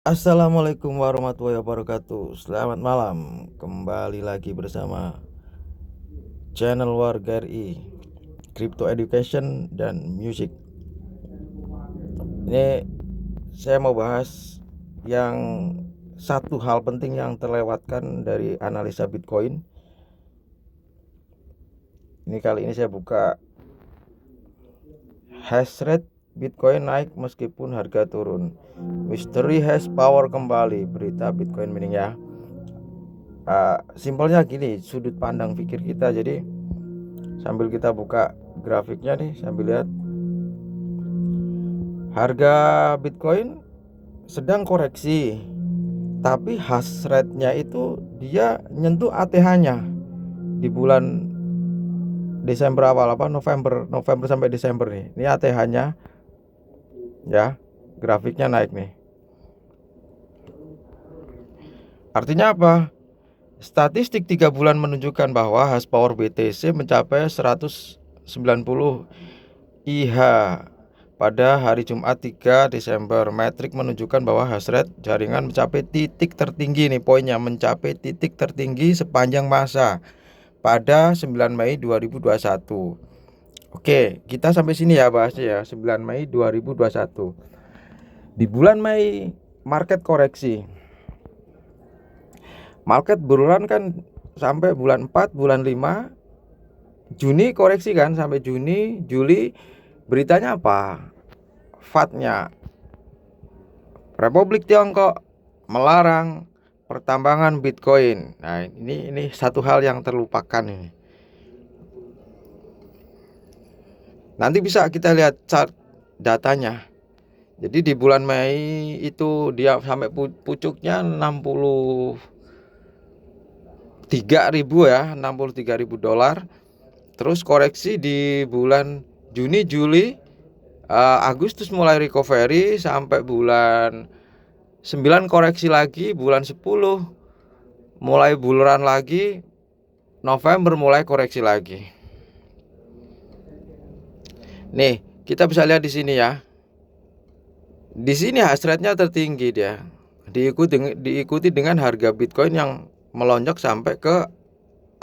Assalamualaikum warahmatullahi wabarakatuh. Selamat malam. Kembali lagi bersama channel Warga RI, Crypto Education dan Music. Ini saya mau bahas yang satu hal penting yang terlewatkan dari analisa Bitcoin. Ini kali ini saya buka hash rate Bitcoin naik meskipun harga turun. Mystery hash power kembali, berita Bitcoin mining ya. Simpelnya gini, sudut pandang pikir kita. Jadi sambil kita buka grafiknya nih, sambil lihat harga Bitcoin sedang koreksi, tapi hash rate-nya itu dia nyentuh ATH-nya di bulan Desember awal, November sampai Desember nih. Ini ATH-nya ya, grafiknya naik nih. Artinya apa? Statistik 3 bulan menunjukkan bahwa hash power BTC mencapai 190 IH pada hari Jumat 3 Desember. Metrik menunjukkan bahwa hash rate jaringan mencapai titik tertinggi nih, poinnya mencapai titik tertinggi sepanjang masa pada 9 Mei 2021. Oke, kita sampai sini ya bahasnya ya, 9 Mei 2021. Di bulan Mei market koreksi. Market buruan kan sampai bulan 4, bulan 5, Juni koreksi kan sampai Juni, Juli. Beritanya apa? FAD-nya, Republik Tiongkok melarang pertambangan Bitcoin. Nah, ini satu hal yang terlupakan ini. Nanti bisa kita lihat chart datanya. Jadi di bulan Mei itu dia sampai pucuknya 63.000 ya, 63.000 dolar. Terus koreksi di bulan Juni, Juli, Agustus mulai recovery sampai bulan 9 koreksi lagi, bulan 10 mulai buluran lagi, November mulai koreksi lagi. Nih, kita bisa lihat di sini ya. Di sini hash rate-nya tertinggi dia. Diikuti dengan harga Bitcoin yang melonjak sampai ke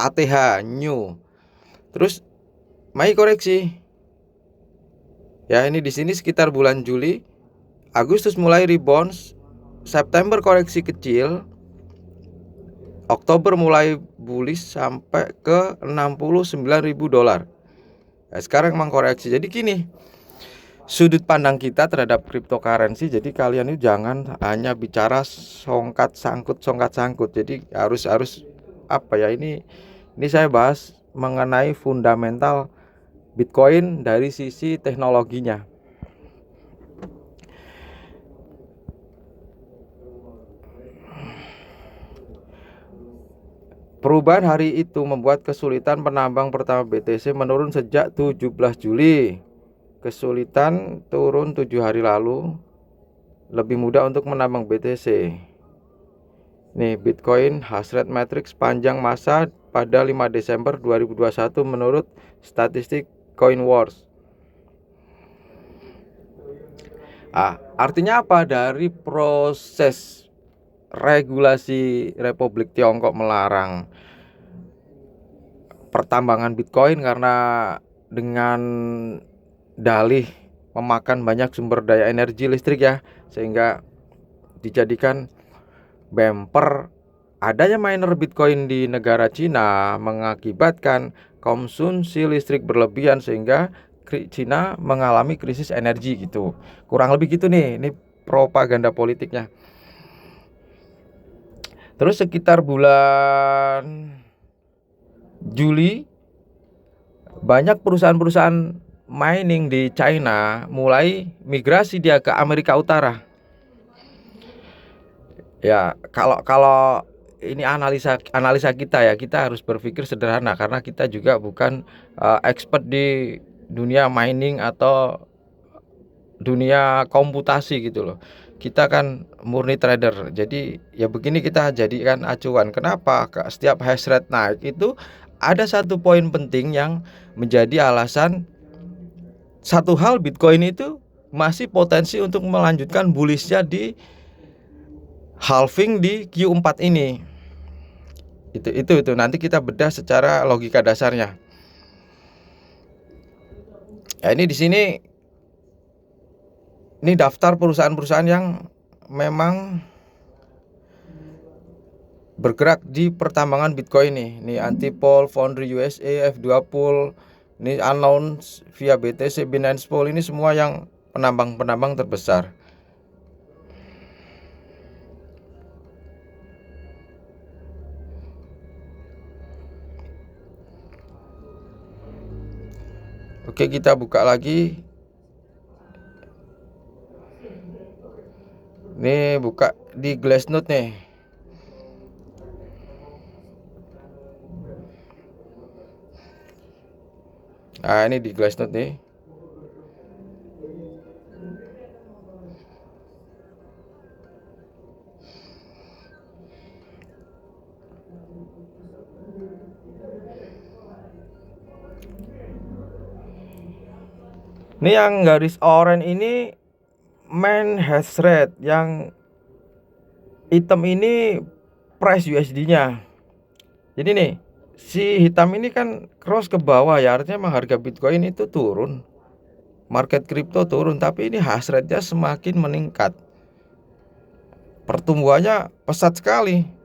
ATH new. Terus Mei koreksi. Ya, ini di sini sekitar bulan Juli, Agustus mulai rebound, September koreksi kecil, Oktober mulai bullish sampai ke 69.000 dolar. Nah, sekarang emang koreksi. Jadi gini, sudut pandang kita terhadap cryptocurrency. Jadi kalian itu jangan hanya bicara songkat sangkut. Jadi harus apa ya, ini saya bahas mengenai fundamental Bitcoin dari sisi teknologinya. Perubahan hari itu membuat kesulitan penambang pertama BTC menurun sejak 17 Juli. Kesulitan turun 7 hari lalu. Lebih mudah untuk menambang BTC. Nih, Bitcoin hash rate matrix sepanjang masa pada 5 Desember 2021 menurut statistik CoinWars. Artinya apa? Dari proses regulasi Republik Tiongkok melarang pertambangan Bitcoin karena dengan dalih memakan banyak sumber daya energi listrik ya, sehingga dijadikan bumper adanya miner Bitcoin di negara Cina mengakibatkan konsumsi listrik berlebihan sehingga Cina mengalami krisis energi gitu. Kurang lebih gitu nih, ini propaganda politiknya. Terus sekitar bulan Juli, banyak perusahaan-perusahaan mining di China mulai migrasi dia ke Amerika Utara. Ya, kalau ini analisa kita ya, kita harus berpikir sederhana karena kita juga bukan expert di dunia mining atau dunia komputasi gitu loh. Kita kan murni trader. Jadi ya begini kita jadikan acuan. Kenapa setiap hash rate naik itu ada satu poin penting yang menjadi alasan satu hal, Bitcoin itu masih potensi untuk melanjutkan bullishnya di halving di Q4 ini. Itu nanti kita bedah secara logika dasarnya. Ya, ini di sini ini daftar perusahaan-perusahaan yang memang bergerak di pertambangan Bitcoin nih. Ini Antipol, Foundry USA, F2Pool, ini Unknown via BTC, Binance Pool, ini semua yang penambang-penambang terbesar. Oke, kita buka lagi. Ini buka di Glassnode nih. Nah, ini di Glassnode nih. Ini yang garis oranye ini main hash rate, yang hitam ini price USD-nya. Jadi nih, si hitam ini kan cross ke bawah ya, artinya memang harga Bitcoin itu turun, market crypto turun, tapi ini hash rate-nya semakin meningkat, pertumbuhannya pesat sekali.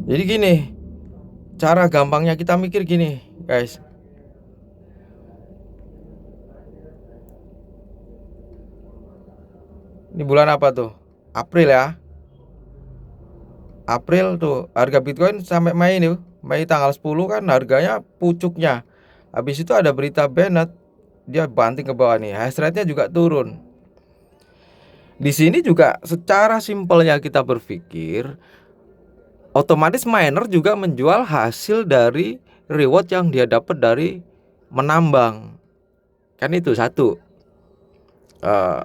Jadi gini, cara gampangnya kita mikir gini, guys. Ini bulan apa tuh? April ya. April tuh harga Bitcoin sampai Mei nih. Mei tanggal 10 kan harganya pucuknya. Habis itu ada berita Bennett, dia banting ke bawah nih. Hash rate-nya juga turun. Di sini juga secara simpelnya kita berpikir, otomatis miner juga menjual hasil dari reward yang dia dapat dari menambang. Kan itu satu.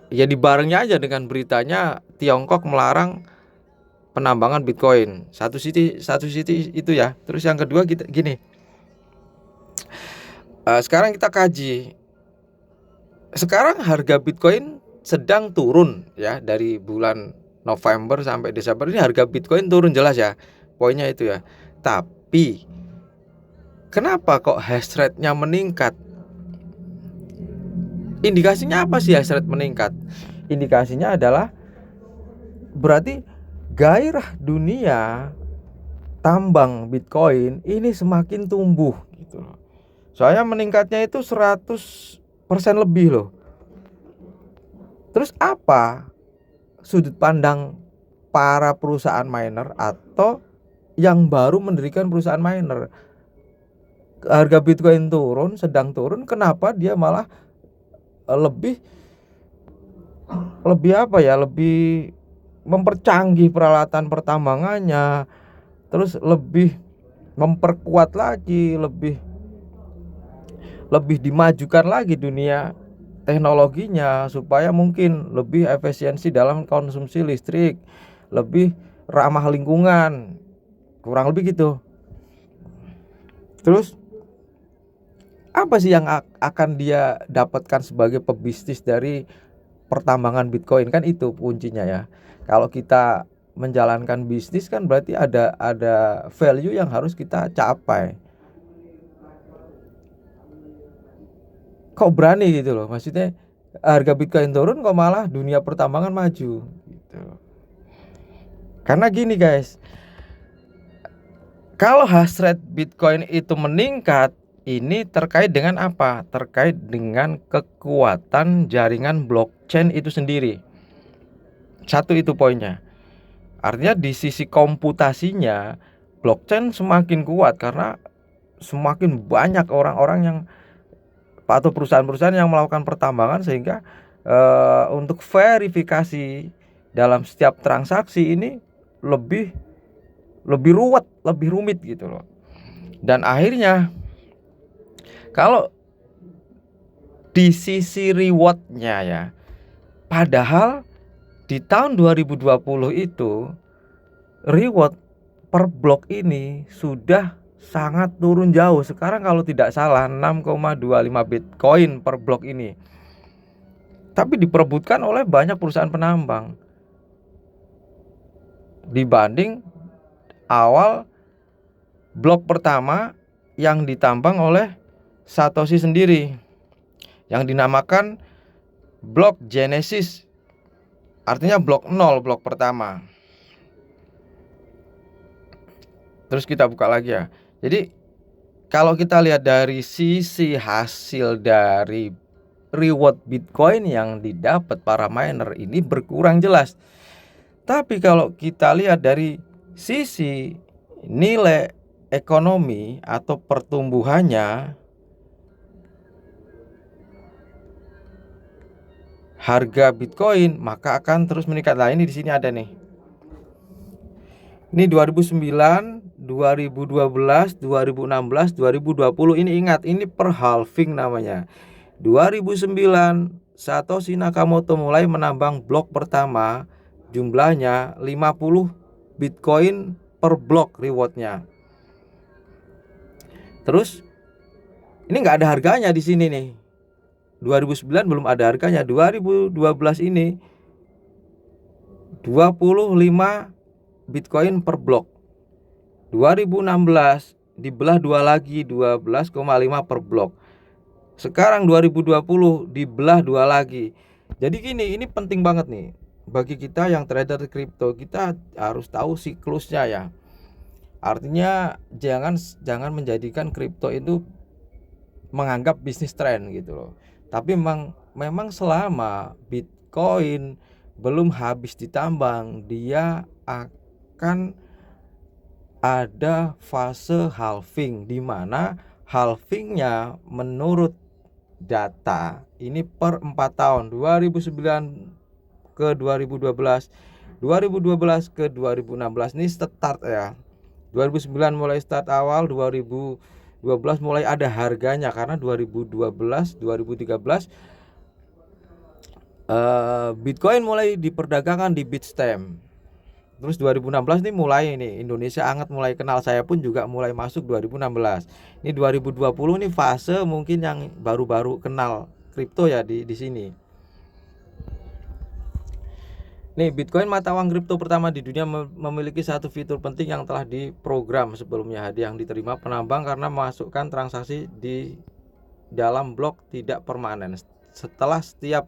Ya dibarengnya aja dengan beritanya Tiongkok melarang penambangan Bitcoin. Satu sisi itu ya. Terus yang kedua kita gini. Sekarang kita kaji. Sekarang harga Bitcoin sedang turun ya, dari bulan November sampai Desember ini harga Bitcoin turun jelas ya. Poinnya itu ya. Tapi kenapa kok hash rate-nya meningkat? Indikasinya apa sih hash rate meningkat? Indikasinya adalah berarti gairah dunia tambang Bitcoin ini semakin tumbuh gitu loh. Soalnya meningkatnya itu 100% lebih loh. Terus apa sudut pandang para perusahaan miner atau yang baru mendirikan perusahaan miner? Harga Bitcoin turun, sedang turun, kenapa dia malah lebih apa ya, lebih mempercanggih peralatan pertambangannya, terus lebih memperkuat lagi, lebih dimajukan lagi dunia teknologinya supaya mungkin lebih efisiensi dalam konsumsi listrik, lebih ramah lingkungan, kurang lebih gitu. Terus apa sih yang akan dia dapatkan sebagai pebisnis dari pertambangan Bitcoin? Kan itu kuncinya ya. Kalau kita menjalankan bisnis kan berarti ada value yang harus kita capai. Kok berani gitu loh, maksudnya harga Bitcoin turun kok malah dunia pertambangan maju gitu. Karena gini guys, kalau hash rate Bitcoin itu meningkat, ini terkait dengan apa? Terkait dengan kekuatan jaringan blockchain itu sendiri. Satu itu poinnya. Artinya di sisi komputasinya blockchain semakin kuat karena semakin banyak orang-orang yang atau perusahaan-perusahaan yang melakukan pertambangan, sehingga untuk verifikasi dalam setiap transaksi ini lebih ruwet, lebih rumit gitu loh. Dan akhirnya kalau di sisi rewardnya ya, padahal di tahun 2020 itu reward per blok ini sudah sangat turun jauh. Sekarang kalau tidak salah 6,25 Bitcoin per blok ini. Tapi diperebutkan oleh banyak perusahaan penambang dibanding awal blok pertama yang ditambang oleh Satoshi sendiri, yang dinamakan blok Genesis, artinya blok 0, blok pertama. Terus kita buka lagi ya. Jadi kalau kita lihat dari sisi hasil dari reward Bitcoin yang didapat para miner ini berkurang jelas. Tapi kalau kita lihat dari sisi nilai ekonomi atau pertumbuhannya, harga Bitcoin maka akan terus meningkat. Nah, ini di sini ada nih. Ini 2009, 2012, 2016, 2020. Ini ingat, ini per halving namanya. 2009 Satoshi Nakamoto mulai menambang blok pertama, jumlahnya 50 Bitcoin per blok rewardnya. Terus ini nggak ada harganya di sini nih. 2009 belum ada harganya. 2012 ini 25 Bitcoin per blok. 2016 dibelah dua lagi, 12,5 per blok. Sekarang 2020 dibelah dua lagi. Jadi gini, ini penting banget nih bagi kita yang trader kripto. Kita harus tahu siklusnya ya. Artinya jangan menjadikan kripto itu menganggap bisnis tren gitu loh. Tapi memang selama Bitcoin belum habis ditambang, dia akan ada fase halving, di mana halvingnya menurut data ini per 4 tahun, 2009 ke 2012, 2012 ke 2016. Ini start ya. 2009 mulai start awal, 2012 mulai ada harganya, karena 2012, 2013 Bitcoin mulai diperdagangkan di Bitstamp. Terus 2016 nih mulai nih Indonesia anget mulai kenal, saya pun juga mulai masuk 2016. Ini 2020 nih fase mungkin yang baru-baru kenal kripto ya di sini. Nih, Bitcoin mata uang kripto pertama di dunia memiliki satu fitur penting yang telah diprogram sebelumnya. Hadiah yang diterima penambang karena memasukkan transaksi di dalam blok tidak permanen. Setelah setiap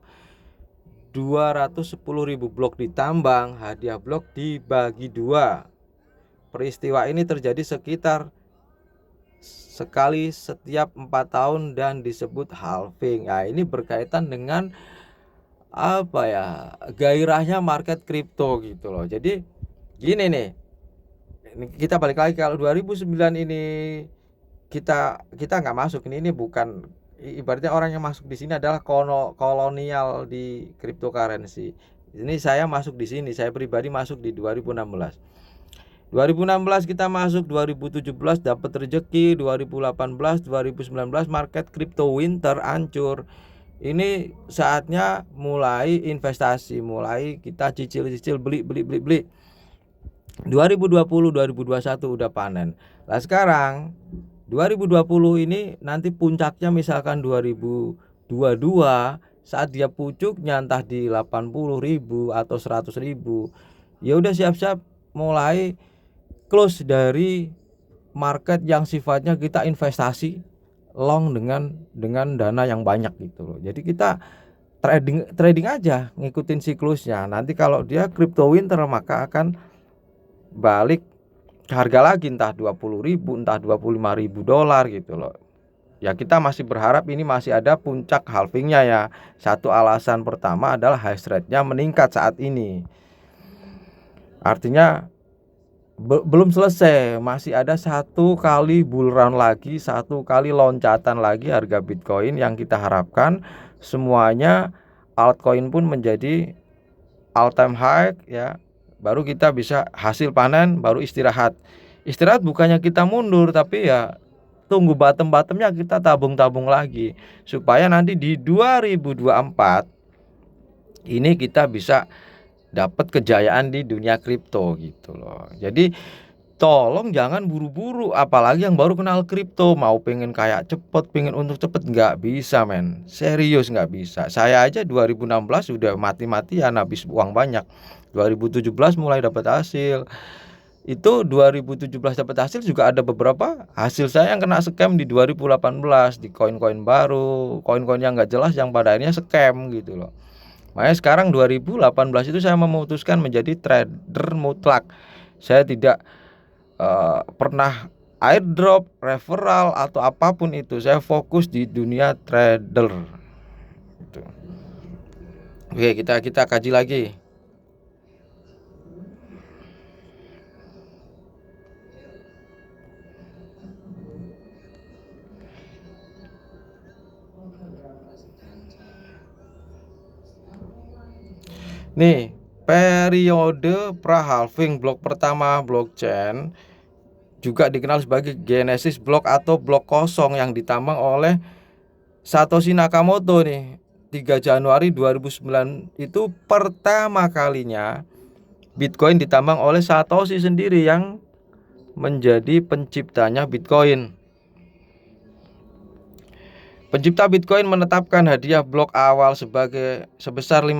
210.000 blok ditambang, hadiah blok dibagi dua. Peristiwa ini terjadi sekitar sekali setiap 4 tahun dan disebut halving. Nah, ini berkaitan dengan apa ya, gairahnya market kripto gitu loh. Jadi gini nih, kita balik lagi, kalau 2009 ini kita nggak masuk, ini bukan, ibaratnya orang yang masuk di sini adalah kolonial di cryptocurrency. Ini saya masuk di sini, saya pribadi masuk di 2016. 2016 kita masuk, 2017 dapat rezeki, 2018, 2019 market crypto winter hancur. Ini saatnya mulai investasi, mulai kita cicil-cicil, beli. 2020, 2021 udah panen. Nah, sekarang 2020 ini nanti puncaknya misalkan 2022, saat dia pucuknya entah di 80.000 atau 100.000, ya udah siap-siap mulai close dari market yang sifatnya kita investasi long dengan dana yang banyak gitu loh. Jadi kita trading aja, ngikutin siklusnya. Nanti kalau dia crypto winter maka akan balik harga lagi, entah 20.000, entah 25.000 dolar gitu loh. Ya kita masih berharap ini masih ada puncak halvingnya ya. Satu alasan pertama adalah hash rate-nya meningkat saat ini. Artinya belum selesai, masih ada satu kali bull run lagi, satu kali loncatan lagi harga Bitcoin yang kita harapkan semuanya altcoin pun menjadi all time high ya. Baru kita bisa hasil panen, baru istirahat. Istirahat bukannya kita mundur, tapi ya tunggu bottom-bottomnya kita tabung-tabung lagi, supaya nanti di 2024 ini kita bisa dapat kejayaan di dunia kripto gitu loh. Jadi tolong jangan buru-buru, apalagi yang baru kenal kripto, mau pengen kayak cepet, pengen untuk cepet, nggak bisa men, serius nggak bisa. Saya aja 2016 udah mati-matian habis uang banyak, 2017 mulai dapat hasil. Itu 2017 dapat hasil, juga ada beberapa hasil saya yang kena scam di 2018 di koin-koin baru, koin-koin yang nggak jelas yang pada akhirnya scam gitu loh. Makanya sekarang 2018 itu saya memutuskan menjadi trader mutlak. Saya tidak pernah airdrop, referral atau apapun itu. Saya fokus di dunia trader. Gitu. Oke, kita kaji lagi. Nih, periode pra-halving blok pertama blockchain juga dikenal sebagai Genesis block atau blok kosong yang ditambang oleh Satoshi Nakamoto nih. 3 Januari 2009 itu pertama kalinya Bitcoin ditambang oleh Satoshi sendiri yang menjadi penciptanya Bitcoin. Pencipta Bitcoin menetapkan hadiah blok awal sebesar 50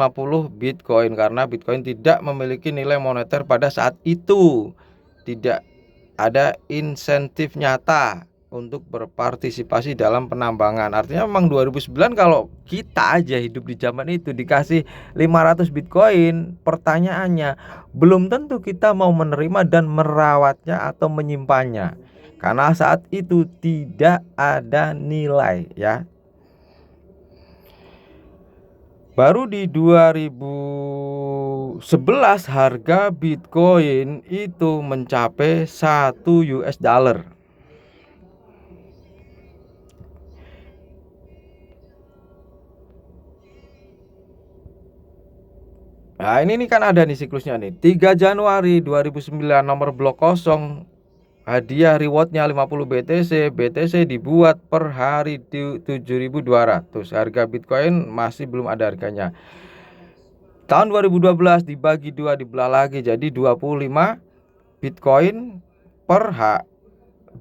Bitcoin karena Bitcoin tidak memiliki nilai moneter pada saat itu. Tidak ada insentif nyata untuk berpartisipasi dalam penambangan. Artinya memang 2009 kalau kita aja hidup di zaman itu dikasih 500 Bitcoin, pertanyaannya belum tentu kita mau menerima dan merawatnya atau menyimpannya. Karena saat itu tidak ada nilai ya. Baru di 2011 harga Bitcoin itu mencapai 1 US dollar. Nah ini kan ada nih siklusnya nih. 3 Januari 2009 nomor blok kosong, hadiah rewardnya 50 BTC. BTC dibuat per hari 7.200. Harga Bitcoin masih belum ada harganya. Tahun 2012 dibagi 2, dibelah lagi jadi 25 Bitcoin per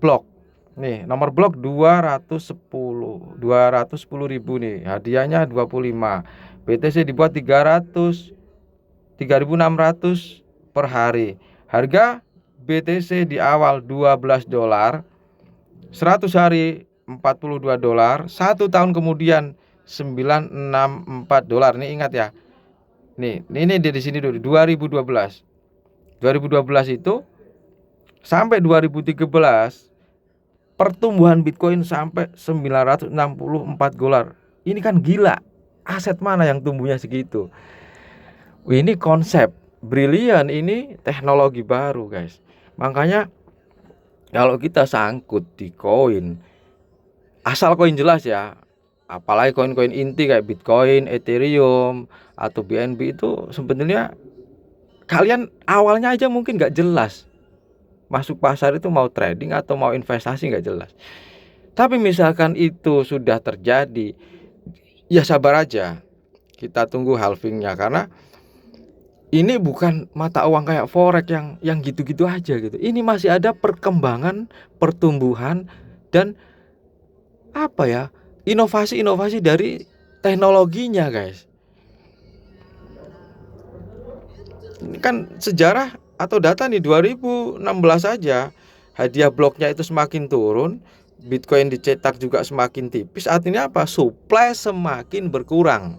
blok. Nih nomor blok 210 ribu nih, hadiahnya 25. BTC dibuat 3.600 per hari. Harga BTC di awal 12 dolar, 100 hari 42 dolar, 1 tahun kemudian 964 dolar. Nih ingat ya. Nih, ini di sini dulu 2012. 2012 itu sampai 2013 pertumbuhan Bitcoin sampai 964 dolar. Ini kan gila. Aset mana yang tumbuhnya segitu? Ini konsep brilian, ini teknologi baru guys. Makanya kalau kita sangkut di koin, asal koin jelas ya, apalagi koin-koin inti kayak Bitcoin, Ethereum atau BNB itu sebetulnya kalian awalnya aja mungkin nggak jelas. Masuk pasar itu mau trading atau mau investasi nggak jelas. Tapi misalkan itu sudah terjadi, ya sabar aja. Kita tunggu halvingnya, karena ini bukan mata uang kayak forex yang gitu-gitu aja gitu. Ini masih ada perkembangan, pertumbuhan dan apa ya, inovasi-inovasi dari teknologinya guys. Ini kan sejarah atau data nih 2016 saja hadiah bloknya itu semakin turun, Bitcoin dicetak juga semakin tipis. Artinya apa? Supply semakin berkurang,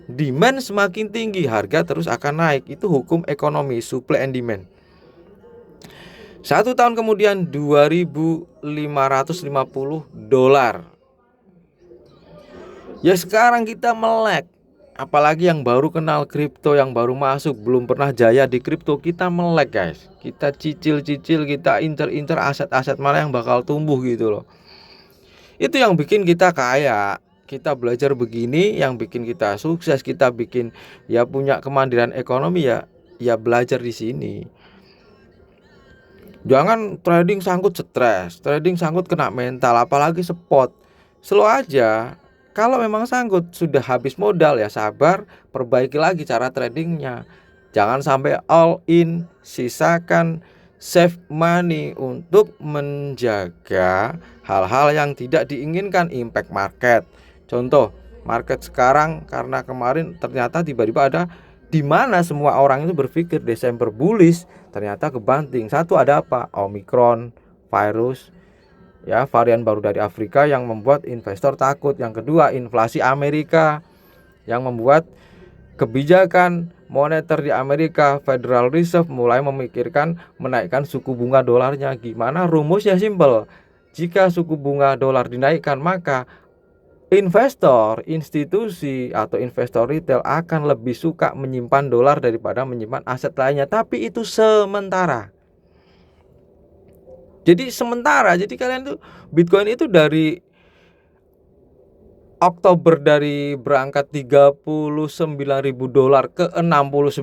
demand semakin tinggi, harga terus akan naik. Itu hukum ekonomi, supply and demand. 1 tahun kemudian 2.550 dolar. Ya sekarang kita melek. Apalagi yang baru kenal kripto, yang baru masuk, belum pernah jaya di kripto, kita melek guys. Kita cicil-cicil, kita incer-incer aset-aset mana yang bakal tumbuh gitu loh. Itu yang bikin kita kaya. Kita belajar begini, yang bikin kita sukses, kita bikin ya punya kemandirian ekonomi ya belajar di sini. Jangan trading sangkut stres, trading sangkut kena mental, apalagi spot. Slow aja. Kalau memang sangkut sudah habis modal ya sabar, perbaiki lagi cara tradingnya. Jangan sampai all in, sisakan save money untuk menjaga hal-hal yang tidak diinginkan, impact market. Contoh, market sekarang karena kemarin ternyata tiba-tiba ada di mana semua orang itu berpikir Desember bullish, ternyata kebanting. Satu, ada apa? Omicron virus, ya, varian baru dari Afrika yang membuat investor takut. Yang kedua, inflasi Amerika yang membuat kebijakan moneter di Amerika, Federal Reserve mulai memikirkan menaikkan suku bunga dolarnya. Gimana? Rumusnya simpel. Jika suku bunga dolar dinaikkan, maka investor institusi atau investor retail akan lebih suka menyimpan dolar daripada menyimpan aset lainnya. Tapi itu sementara. Jadi kalian tuh Bitcoin itu dari Oktober dari berangkat $39.000 ke $69.000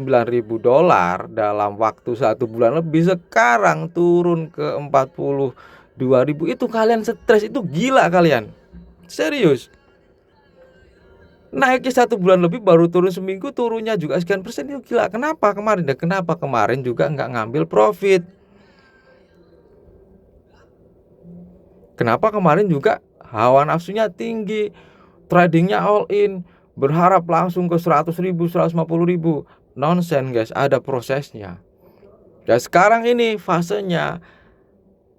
dalam waktu 1 bulan lebih, sekarang turun ke 42.000. Itu kalian stres, itu gila kalian. Serius. Naiknya 1 bulan lebih baru turun seminggu, turunnya juga sekian persen, itu gila. Kenapa kemarin? Kenapa kemarin juga nggak ngambil profit? Kenapa kemarin juga hawa nafsunya tinggi, tradingnya all in, berharap langsung ke 100.000, 150.000. Nonsense guys, ada prosesnya. Dan sekarang ini fasenya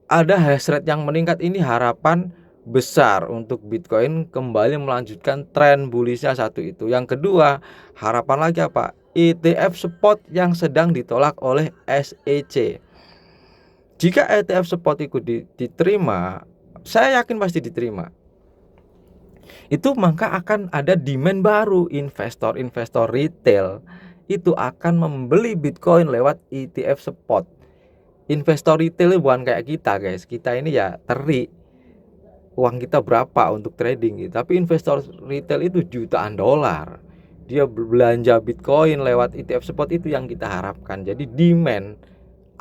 ada hash rate yang meningkat, ini harapan besar untuk Bitcoin kembali melanjutkan tren bullishnya. Satu itu. Yang kedua, harapan lagi apa? ETF spot yang sedang ditolak oleh SEC. Jika ETF spot itu diterima, saya yakin pasti diterima. Itu maka akan ada demand baru, investor-investor retail itu akan membeli Bitcoin lewat ETF spot. Investor retail bukan kayak kita guys, kita ini ya teri, uang kita berapa untuk trading gitu. Tapi investor retail itu jutaan dolar, dia belanja Bitcoin lewat ETF spot, itu yang kita harapkan. Jadi demand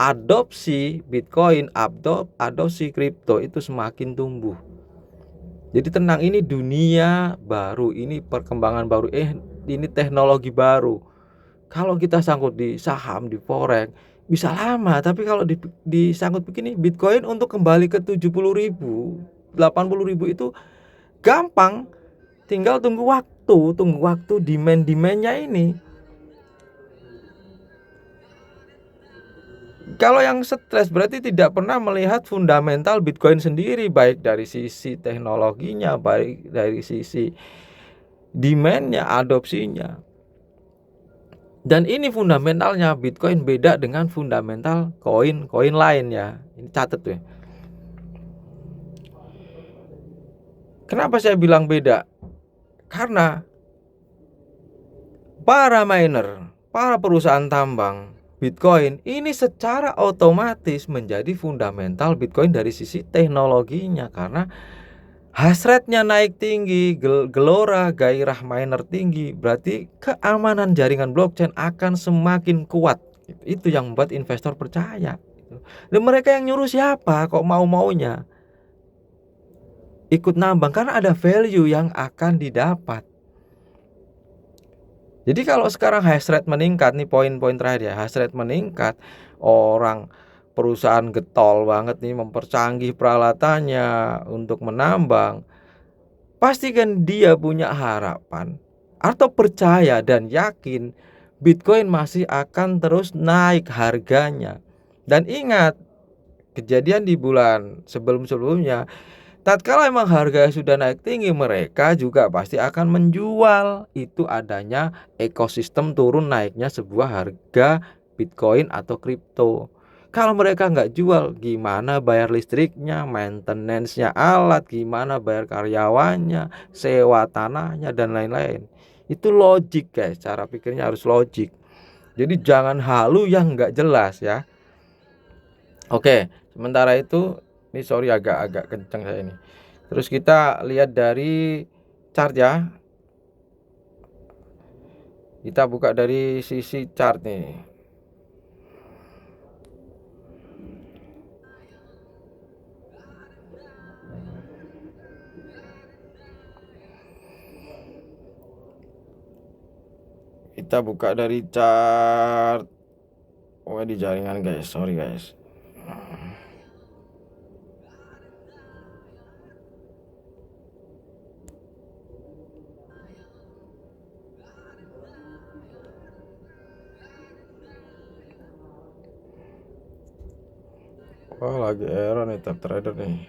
adopsi Bitcoin, adopsi kripto itu semakin tumbuh. Jadi tenang, ini dunia baru, ini perkembangan baru, ini teknologi baru. Kalau kita sangkut di saham, di forex, bisa lama. Tapi kalau disangkut begini, Bitcoin untuk kembali ke 70.000, 80.000 itu gampang. Tinggal tunggu waktu demand-demandnya ini. Kalau yang stres berarti tidak pernah melihat fundamental Bitcoin sendiri, baik dari sisi teknologinya, baik dari sisi demand-nya, adopsinya. Dan ini fundamentalnya Bitcoin beda dengan fundamental koin lainnya. Ini catat tuh ya. Kenapa saya bilang beda? Karena para miner, para perusahaan tambang Bitcoin ini secara otomatis menjadi fundamental Bitcoin dari sisi teknologinya, karena hash rate-nya naik tinggi, gelora gairah miner tinggi, berarti keamanan jaringan blockchain akan semakin kuat. Itu yang membuat investor percaya. Dan mereka yang nyuruh siapa kok mau-maunya ikut nambang? Karena ada value yang akan didapat. Jadi kalau sekarang hash rate meningkat, nih poin-poin terakhir ya, hash rate meningkat, orang perusahaan getol banget nih mempercanggih peralatannya untuk menambang, pastikan dia punya harapan atau percaya dan yakin Bitcoin masih akan terus naik harganya. Dan ingat, kejadian di bulan sebelum-sebelumnya, tatkala memang harga sudah naik tinggi, mereka juga pasti akan menjual. Itu adanya ekosistem turun naiknya sebuah harga Bitcoin atau kripto. Kalau mereka nggak jual, gimana bayar listriknya, maintenance-nya alat, gimana bayar karyawannya, sewa tanahnya, dan lain-lain. Itu logik guys, cara pikirnya harus logik. Jadi jangan halu yang nggak jelas ya. Oke, sementara itu, ini sorry agak kenceng saya ini. Terus kita lihat dari chart ya. Kita buka dari sisi chart nih. kita buka dari chart. Oh, di jaringan guys, sorry guys. Wah, lagi error nih tab trader nih.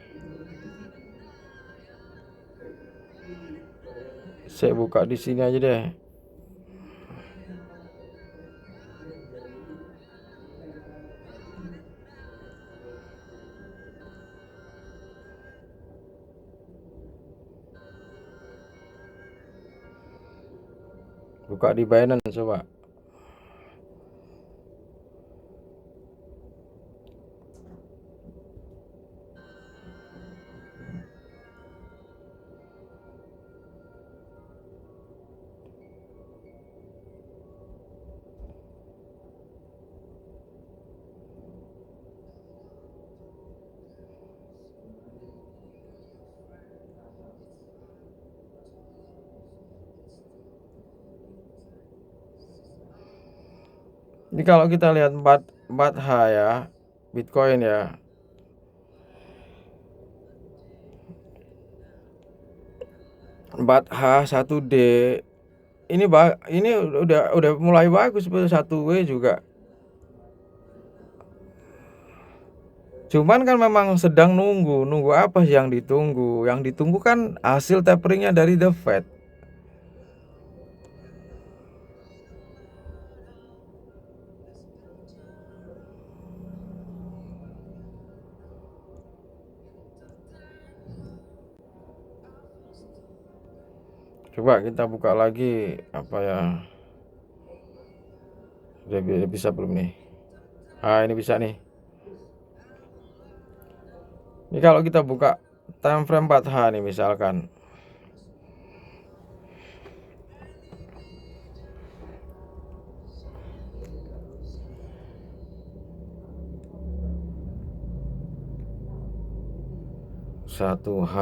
Saya buka di sini aja deh. Buka di Binance coba. Ini kalau kita lihat 4H ya, Bitcoin ya. H 1D ini udah mulai bagus, 1W juga. Cuman kan memang sedang nunggu apa sih yang ditunggu? Yang ditunggu kan hasil taperingnya dari The Fed. Coba kita buka lagi apa ya? Udah bisa belum nih? Ah, ini bisa nih. Ini kalau kita buka time frame 4H nih misalkan. Satu H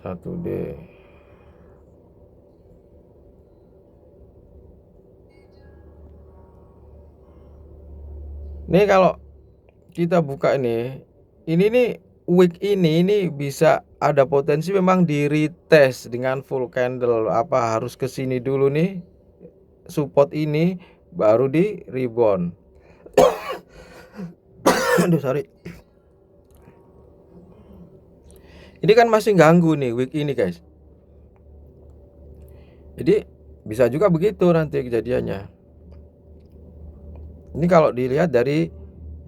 1D. Nih kalau kita buka ini nih week ini bisa ada potensi memang di retest dengan full candle. Apa harus ke sini dulu nih support ini baru di rebound. Aduh, sorry. Ini kan masih ganggu nih week ini guys. Jadi bisa juga begitu nanti kejadiannya. Ini kalau dilihat dari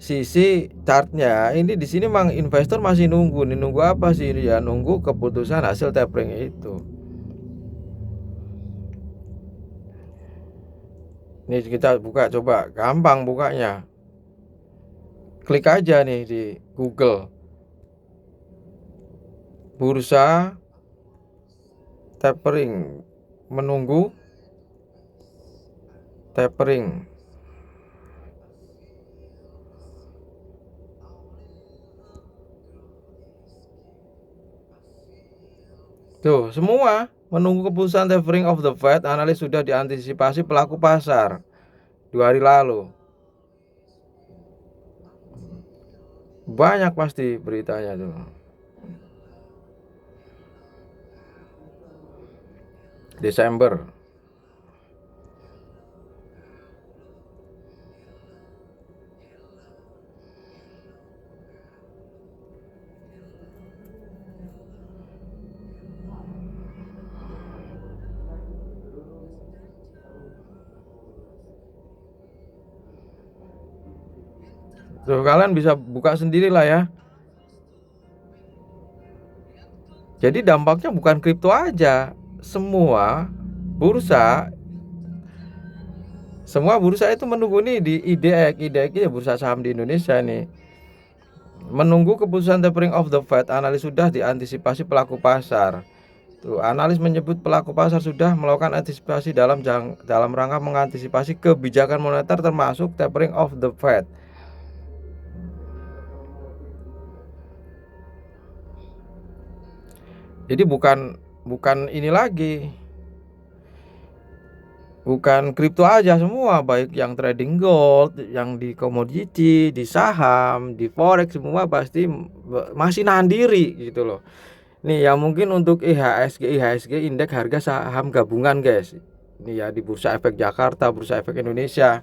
sisi chartnya, ini di sini memang investor masih nunggu nih. Nunggu apa sih ini ya? Nunggu keputusan hasil tapering itu. Nih kita buka coba, gampang bukanya. Klik aja nih di Google. Bursa tapering, menunggu tapering. Tuh, semua menunggu keputusan tapering of the Fed. Analis sudah diantisipasi pelaku pasar 2 hari lalu. Banyak pasti beritanya tuh. Desember. Tuh, kalian bisa buka sendiri lah ya. Jadi dampaknya bukan kripto aja, semua bursa itu menunggu nih di IDX ya, bursa saham di Indonesia nih. Menunggu keputusan tapering of the Fed, analis sudah diantisipasi pelaku pasar. Tuh, analis menyebut pelaku pasar sudah melakukan antisipasi dalam rangka mengantisipasi kebijakan moneter termasuk tapering of the Fed. Jadi bukan bukan ini lagi, bukan kripto aja semua, baik yang trading gold, yang di komoditi, di saham, di forex, semua pasti masih nahan diri gitu loh. Nih ya, mungkin untuk IHSG indeks harga saham gabungan guys. Ini ya di Bursa Efek Jakarta, Bursa Efek Indonesia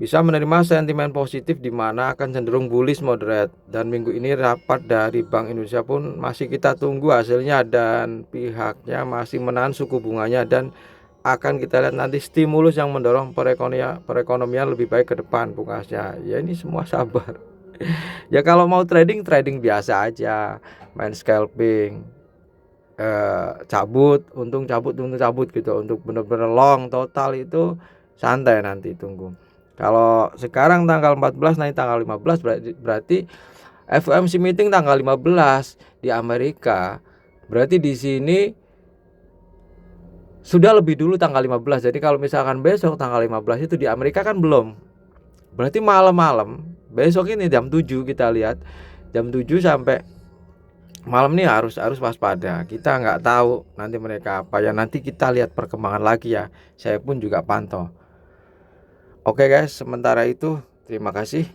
bisa menerima sentimen positif di mana akan cenderung bullish moderate, dan minggu ini rapat dari Bank Indonesia pun masih kita tunggu hasilnya, dan pihaknya masih menahan suku bunganya, dan akan kita lihat nanti stimulus yang mendorong perekonomian lebih baik ke depan pungkasnya. Ya ini semua sabar. Ya kalau mau trading biasa aja, main scalping, cabut untung gitu. Untuk bener-bener long total itu santai, nanti tunggu. Kalau sekarang tanggal 14 nanti tanggal 15 berarti FOMC meeting tanggal 15 di Amerika. Berarti di sini sudah lebih dulu tanggal 15. Jadi kalau misalkan besok tanggal 15 itu di Amerika kan belum. Berarti malam-malam besok ini jam 7 kita lihat. Jam 7 sampai malam nih harus waspada. Kita nggak tahu nanti mereka apa ya. Nanti kita lihat perkembangan lagi ya. Saya pun juga pantau. Oke guys, sementara itu terima kasih.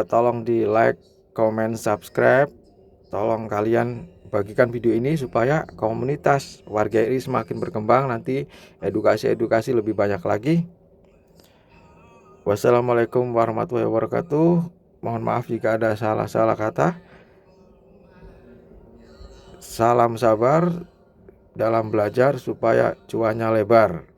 Tolong di like, comment, subscribe. Tolong kalian bagikan video ini supaya komunitas warga RI semakin berkembang. Nanti edukasi lebih banyak lagi. Wassalamualaikum warahmatullahi wabarakatuh. Mohon maaf jika ada salah-salah kata. Salam sabar dalam belajar supaya cuannya lebar.